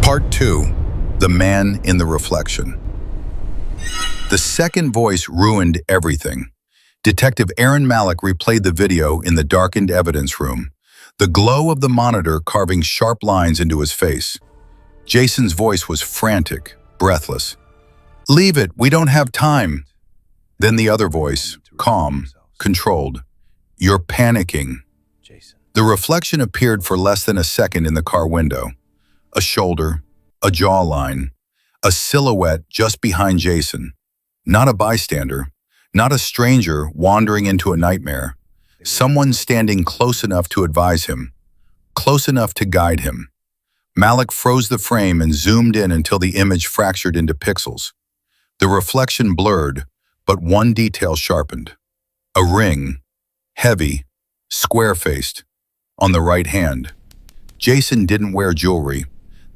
Part 2. The Man in the Reflection. The second voice ruined everything. Detective Aaron Malik replayed the video in the darkened evidence room, the glow of the monitor carving sharp lines into his face. Jason's voice was frantic, breathless. "Leave it, we don't have time." Then the other voice, calm, controlled. "You're panicking." The reflection appeared for less than a second in the car window. A shoulder, a jawline, a silhouette just behind Jason. Not a bystander, not a stranger wandering into a nightmare. Someone standing close enough to advise him, close enough to guide him. Malik froze the frame and zoomed in until the image fractured into pixels. The reflection blurred, but one detail sharpened. A ring, heavy, square-faced, on the right hand. Jason didn't wear jewelry.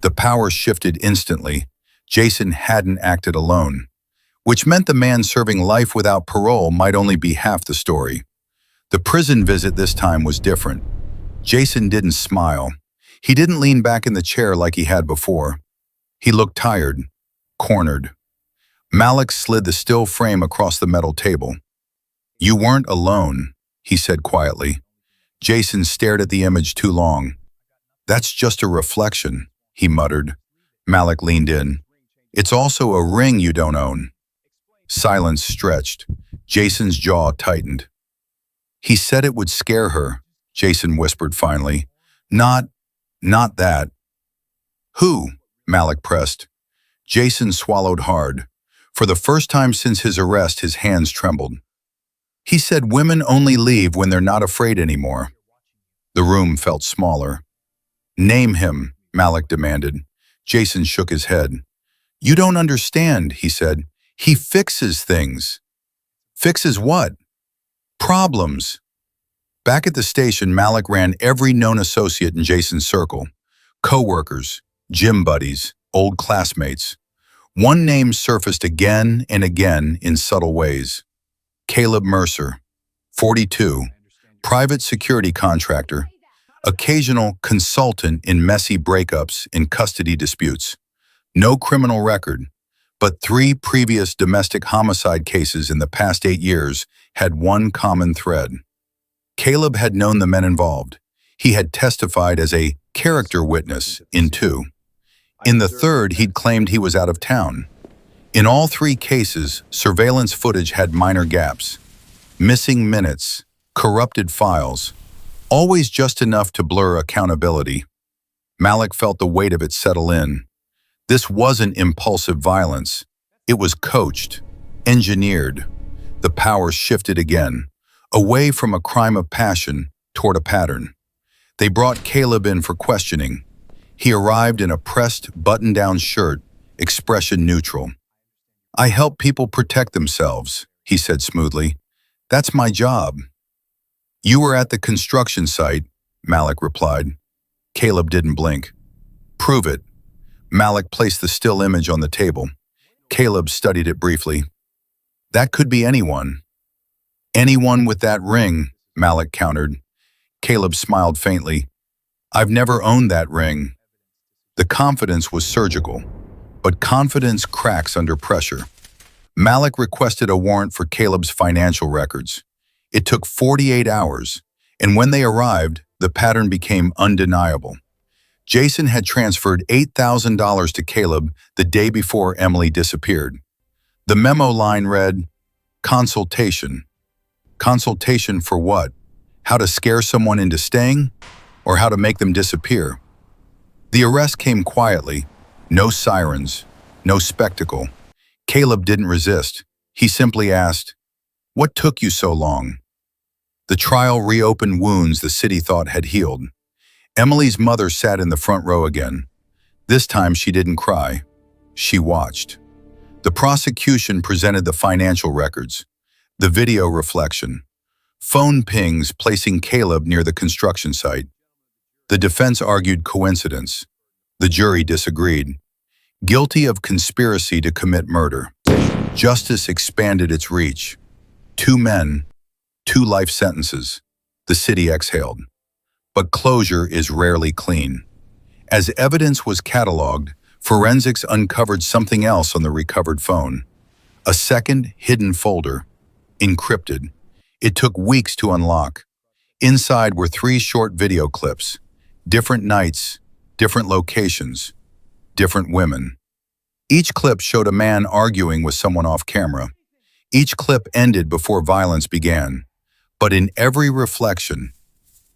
The power shifted instantly. Jason hadn't acted alone, which meant the man serving life without parole might only be half the story. The prison visit this time was different. Jason didn't smile. He didn't lean back in the chair like he had before. He looked tired, cornered. Malik slid the still frame across the metal table. "You weren't alone," he said quietly. Jason stared at the image too long. "That's just a reflection," he muttered. Malik leaned in. "It's also a ring you don't own." Silence stretched. Jason's jaw tightened. "He said it would scare her," Jason whispered finally. Not that." "Who?" Malik pressed. Jason swallowed hard. For the first time since his arrest, his hands trembled. "He said women only leave when they're not afraid anymore." The room felt smaller. "Name him," Malik demanded. Jason shook his head. "You don't understand," he said. "He fixes things." "Fixes what?" "Problems." Back at the station, Malik ran every known associate in Jason's circle. Co-workers, gym buddies, old classmates. One name surfaced again and again in subtle ways. Caleb Mercer, 42, private security contractor, occasional consultant in messy breakups and custody disputes. No criminal record, but 3 previous domestic homicide cases in the past 8 years had one common thread. Caleb had known the men involved. He had testified as a character witness in 2. In the 3rd, he'd claimed he was out of town. In all 3 cases, surveillance footage had minor gaps. Missing minutes, corrupted files, always just enough to blur accountability. Malik felt the weight of it settle in. This wasn't impulsive violence. It was coached, engineered. The power shifted again, away from a crime of passion toward a pattern. They brought Caleb in for questioning. He arrived in a pressed, button-down shirt, expression neutral. "I help people protect themselves," he said smoothly. "That's my job." "You were at the construction site," Malik replied. Caleb didn't blink. "Prove it." Malik placed the still image on the table. Caleb studied it briefly. "That could be anyone." "Anyone with that ring," Malik countered. Caleb smiled faintly. "I've never owned that ring." The confidence was surgical, but confidence cracks under pressure. Malik requested a warrant for Caleb's financial records. It took 48 hours, and when they arrived, the pattern became undeniable. Jason had transferred $8,000 to Caleb the day before Emily disappeared. The memo line read, "Consultation." Consultation for what? How to scare someone into staying? Or how to make them disappear? The arrest came quietly. No sirens, no spectacle. Caleb didn't resist. He simply asked, "What took you so long?" The trial reopened wounds the city thought had healed. Emily's mother sat in the front row again. This time she didn't cry. She watched. The prosecution presented the financial records, the video reflection, phone pings placing Caleb near the construction site. The defense argued coincidence. The jury disagreed. Guilty of conspiracy to commit murder. Justice expanded its reach. 2 men, 2 life sentences. The city exhaled. But closure is rarely clean. As evidence was cataloged, Forensics uncovered something else on the recovered phone. A second hidden folder, encrypted. It took weeks to unlock. Inside were 3 short video clips. Different nights, different locations, different women. Each clip showed a man arguing with someone off camera. Each clip ended before violence began. But in every reflection,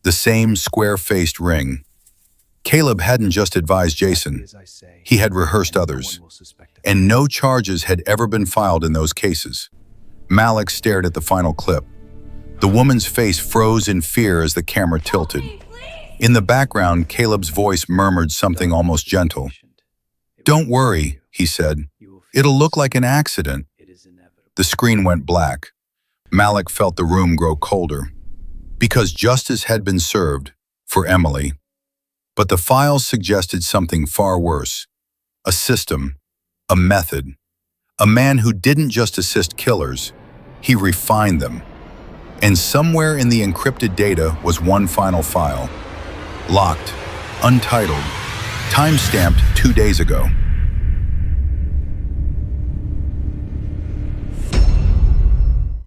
the same square-faced ring. Caleb hadn't just advised Jason. He had rehearsed others. And no charges had ever been filed in those cases. Malik stared at the final clip. The woman's face froze in fear as the camera tilted. In the background, Caleb's voice murmured something almost gentle. "Don't worry," he said. "It'll look like an accident." The screen went black. Malik felt the room grow colder. Because justice had been served for Emily. But the files suggested something far worse. A system, a method. A man who didn't just assist killers, he refined them. And somewhere in the encrypted data was one final file. Locked, untitled, time-stamped 2 days ago.